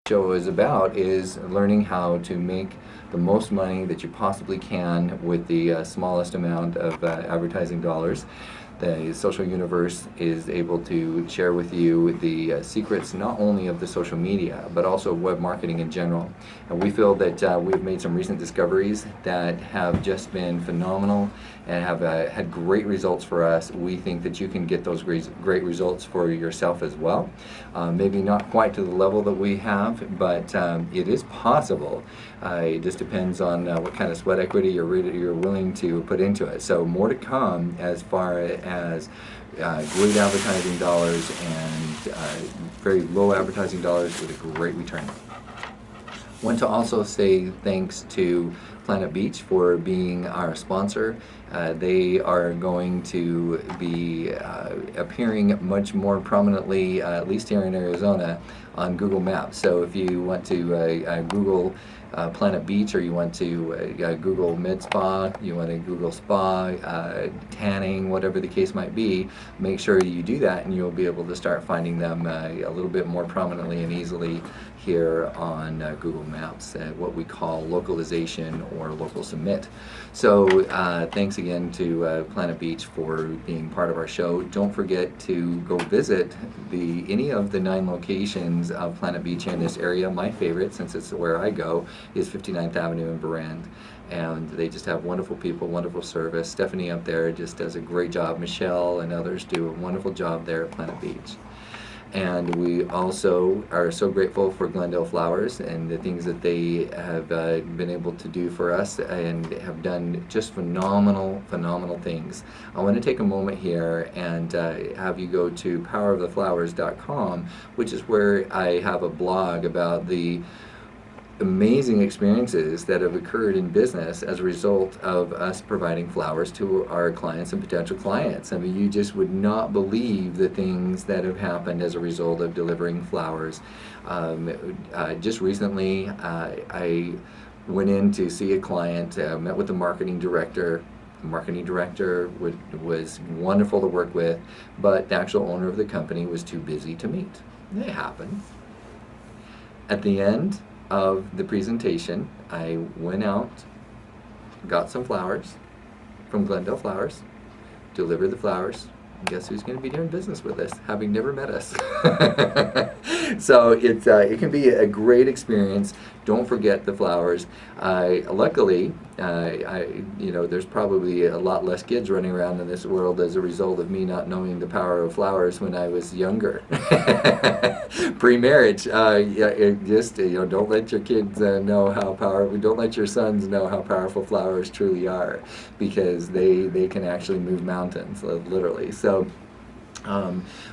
show is about is learning how to make the most money that you possibly can with the smallest amount of advertising dollars. The social universe is able to share with you the secrets not only of the social media but also web marketing in general. And we feel that we've made some recent discoveries that have just been phenomenal and have had great results for us. We think that you can get those great results for yourself as well. Maybe not quite to the level that we have, but it is possible. It just depends on what kind of sweat equity you're willing to put into it. So more to come as far as great advertising dollars and very low advertising dollars with a great return. Want to also say thanks to Planet Beach for being our sponsor. They are going to be appearing much more prominently, at least here in Arizona, on Google Maps. So if you want to Google Planet Beach, or you want to Google Med Spa, you want to Google spa, tanning, whatever the case might be, make sure you do that and you'll be able to start finding them a little bit more prominently and easily here on Google Maps, what we call localization or local submit. So thanks again to Planet Beach for being part of our show. Don't forget to go visit any of the 9 locations of Planet Beach in this area. My favorite, since it's where I go, is 59th Avenue in Burand. And they just have wonderful people, wonderful service. Stephanie up there just does a great job. Michelle and others do a wonderful job there at Planet Beach. And we also are so grateful for Glendale Flowers and the things that they have been able to do for us and have done just phenomenal things. I want to take a moment here and have you go to poweroftheflowers.com, which is where I have a blog about the amazing experiences that have occurred in business as a result of us providing flowers to our clients and potential clients. I mean, you just would not believe the things that have happened as a result of delivering flowers. Just recently, I went in to see a client, met with the marketing director. The marketing director was wonderful to work with, but the actual owner of the company was too busy to meet. It happens. At the end of the presentation, I went out, got some flowers from Glendale Flowers, delivered the flowers, and guess who's going to be doing business with us, having never met us. So it can be a great experience. Don't forget the flowers. Luckily, there's probably a lot less kids running around in this world as a result of me not knowing the power of flowers when I was younger. Pre-marriage, don't let your kids know how powerful. Don't let your sons know how powerful flowers truly are, because they can actually move mountains, literally. So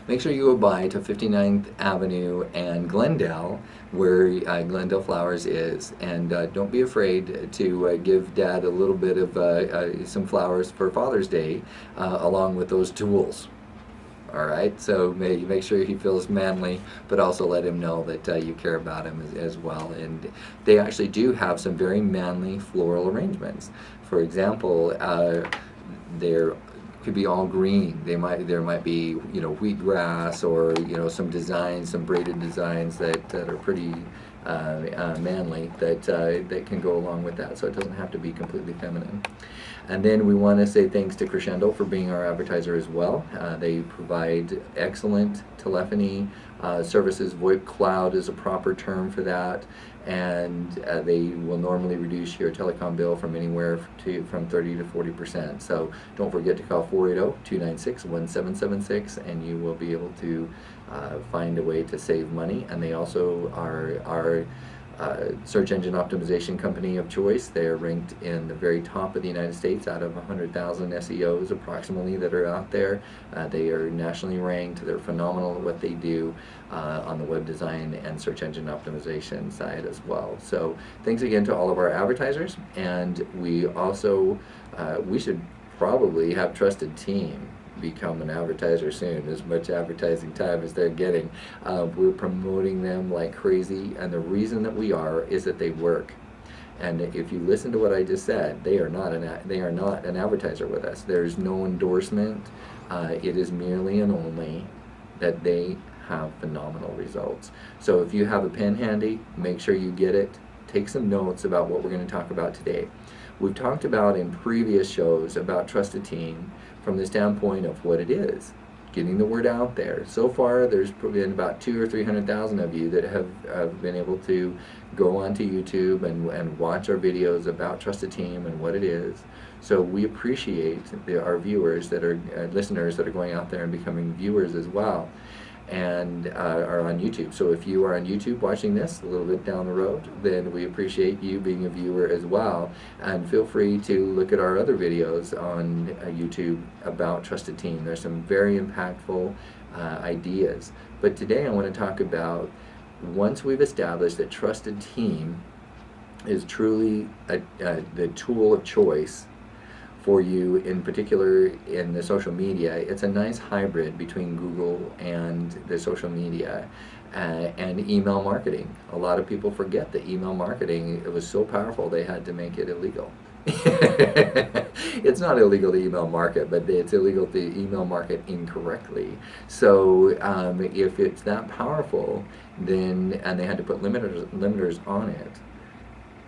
make sure you go by to 59th Avenue and Glendale, where Glendale Flowers is, and don't be afraid to give Dad a little bit of some flowers for Father's Day, along with those tools. All right, so make sure he feels manly, but also let him know that you care about him as well. And they actually do have some very manly floral arrangements. For example, they're could be all green. There might be wheatgrass, or some designs, some braided designs that are pretty manly that can go along with that. So it doesn't have to be completely feminine. And then we want to say thanks to Crescendo for being our advertiser as well. They provide excellent telephony services. VoIP cloud is a proper term for that, and they will normally reduce your telecom bill from anywhere from 30 to 40%. So don't forget to call 480-296-1776, and you will be able to find a way to save money. And they also are our search engine optimization company of choice. They are ranked in the very top of the United States out of 100,000 SEOs approximately that are out there. They are nationally ranked. They're phenomenal at what they do on the web design and search engine optimization side as well. So thanks again to all of our advertisers, and we also we should probably have Trusted Team become an advertiser soon. As much advertising time as they're getting, we're promoting them like crazy, and the reason that we are is that they work. And if you listen to what I just said, they are not an advertiser with us. There's no endorsement. It is merely and only that they have phenomenal results. So if you have a pen handy, make sure you get it. Take some notes about what we're going to talk about today. We've talked about in previous shows about Trusted Team from the standpoint of what it is, getting the word out there. So far, there's been about 200,000 or 300,000 of you that have been able to go onto YouTube and watch our videos about Trusted Team and what it is. So we appreciate our viewers that are listeners that are going out there and becoming viewers as well, and are on YouTube. So if you are on YouTube watching this a little bit down the road, then we appreciate you being a viewer as well. And feel free to look at our other videos on YouTube about Trusted Team. There's some very impactful ideas. But today I want to talk about, once we've established that Trusted Team is truly the tool of choice for you, in particular in the social media. It's a nice hybrid between Google and the social media and email marketing. A lot of people forget that email marketing, it was so powerful they had to make it illegal. It's not illegal to email market, but it's illegal to email market incorrectly. So if it's that powerful, then, and they had to put limiters on it,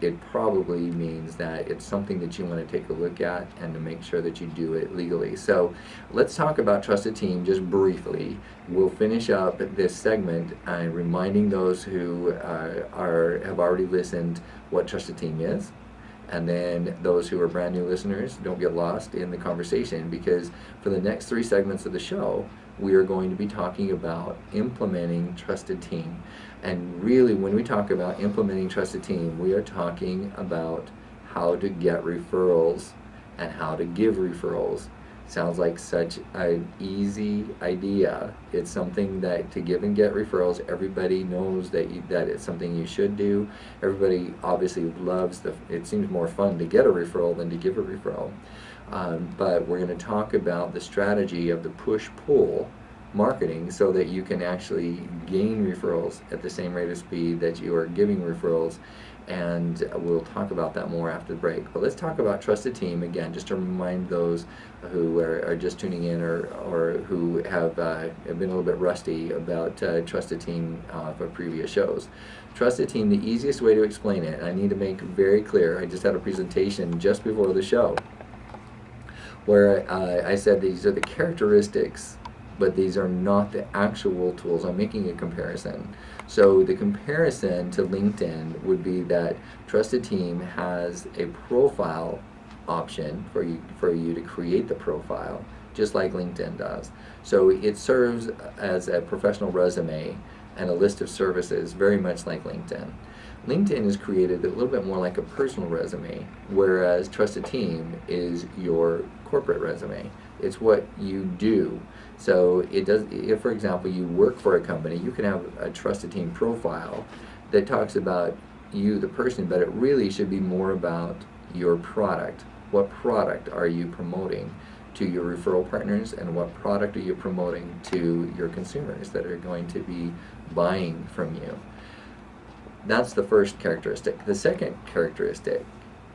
it probably means that it's something that you want to take a look at and to make sure that you do it legally. So let's talk about Trusted Team just briefly. We'll finish up this segment reminding those who have already listened what Trusted Team is. And then those who are brand new listeners, don't get lost in the conversation, because for the next 3 segments of the show, we are going to be talking about implementing Trusted Team. And really, when we talk about implementing Trusted Team, we are talking about how to get referrals and how to give referrals. Sounds like such an easy idea. It's something that to give and get referrals, everybody knows that it's something you should do. Everybody obviously loves it seems more fun to get a referral than to give a referral. But we're going to talk about the strategy of the push-pull marketing so that you can actually gain referrals at the same rate of speed that you are giving referrals, and we'll talk about that more after the break. But let's talk about Trusted Team again, just to remind those who are just tuning in or who have been a little bit rusty about Trusted Team for previous shows. Trusted Team, the easiest way to explain it, and I need to make very clear, I just had a presentation just before the show where I said these are the characteristics, but these are not the actual tools. I'm making a comparison. So the comparison to LinkedIn would be that Trusted Team has a profile option for you to create the profile, just like LinkedIn does. So it serves as a professional resume and a list of services, very much like LinkedIn. LinkedIn is created a little bit more like a personal resume, whereas Trusted Team is your corporate resume. It's what you do. So it does. If, for example, you work for a company, you can have a Trusted Team profile that talks about you, the person, but it really should be more about your product. What product are you promoting to your referral partners, and what product are you promoting to your consumers that are going to be buying from you? That's the first characteristic. The second characteristic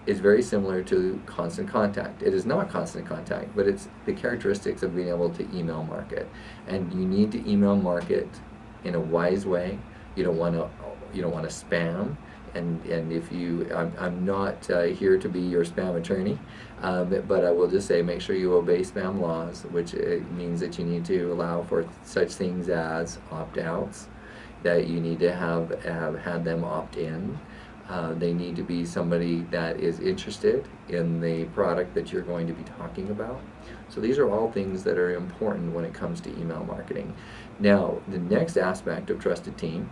is very similar to constant contact. It is not constant contact, but it's the characteristics of being able to email market. And you need to email market in a wise way. You don't want to spam. And if you, I'm not here to be your spam attorney, but I will just say make sure you obey spam laws, which means that you need to allow for such things as opt-outs, that you need to have had them opt in. They need to be somebody that is interested in the product that you're going to be talking about. So these are all things that are important when it comes to email marketing. Now, the next aspect of Trusted Team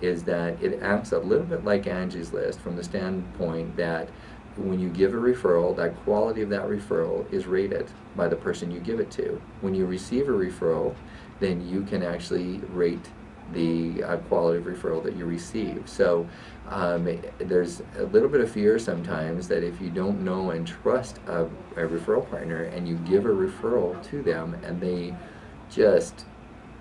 is that it acts a little bit like Angie's List from the standpoint that when you give a referral, that quality of that referral is rated by the person you give it to. When you receive a referral, then you can actually rate the quality of referral that you receive. So there's a little bit of fear sometimes that if you don't know and trust a referral partner and you give a referral to them and they just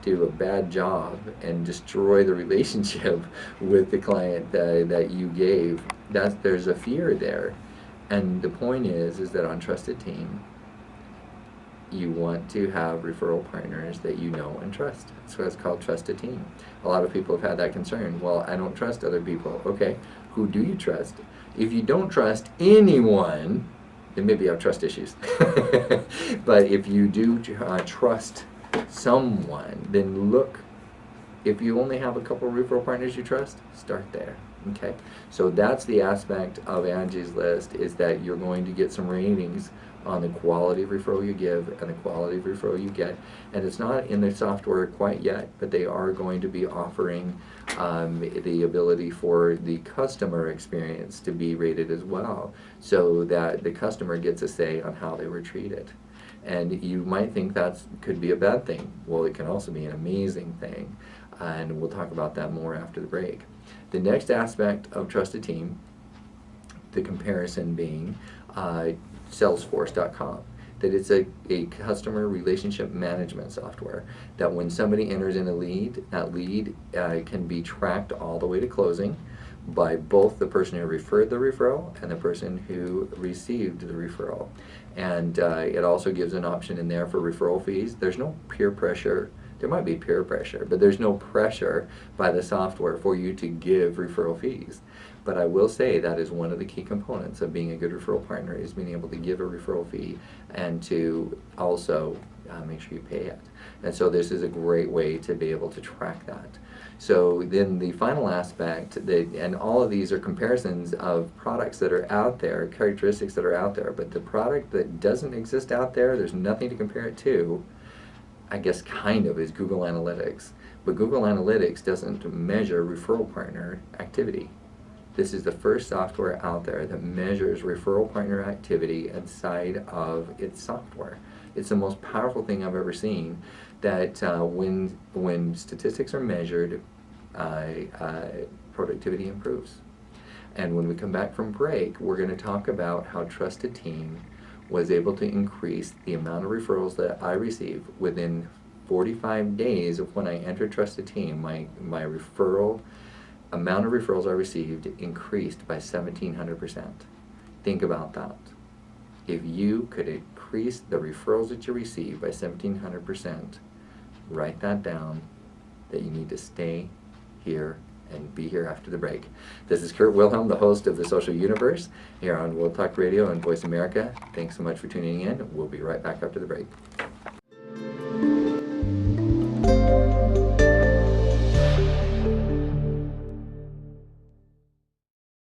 do a bad job and destroy the relationship with the client that you gave, there's a fear there. And the point is that on Trusted Team, you want to have referral partners that you know and trust. That's why it's called Trust a Team. A lot of people have had that concern. Well, I don't trust other people. Okay, who do you trust? If you don't trust anyone, then maybe you have trust issues. But if you do trust someone, then look. If you only have a couple of referral partners you trust, start there. Okay, so that's the aspect of Angie's List, is that you're going to get some ratings on the quality of referral you give and the quality of referral you get. And it's not in the software quite yet, but they are going to be offering the ability for the customer experience to be rated as well, so that the customer gets a say on how they were treated. And you might think that could be a bad thing. Well, it can also be an amazing thing. And we'll talk about that more after the break. The next aspect of Trust a Team, the comparison being Salesforce.com, that it's a customer relationship management software, that when somebody enters in a lead, that lead can be tracked all the way to closing by both the person who referred the referral and the person who received the referral. And it also gives an option in there for referral fees. There's no peer pressure. There might be peer pressure, but there's no pressure by the software for you to give referral fees. But I will say that is one of the key components of being a good referral partner, is being able to give a referral fee and to also make sure you pay it. And so this is a great way to be able to track that. So then the final aspect, and all of these are comparisons of products that are out there, characteristics that are out there, but the product that doesn't exist out there, there's nothing to compare it to, I guess kind of, is Google Analytics. But Google Analytics doesn't measure referral partner activity. This is the first software out there that measures referral partner activity inside of its software. It's the most powerful thing I've ever seen, that when statistics are measured, productivity improves. And when we come back from break, we're going to talk about how Trust a Team was able to increase the amount of referrals that I receive within 45 days of when I entered Trust a Team. My amount of referrals I received increased by 1,700%. Think about that. If you could increase the referrals that you receive by 1,700%, write that down, that you need to stay here and be here after the break. This is Kurt Wilhelm, the host of The Social Universe, here on World Talk Radio and Voice America. Thanks so much for tuning in. We'll be right back after the break.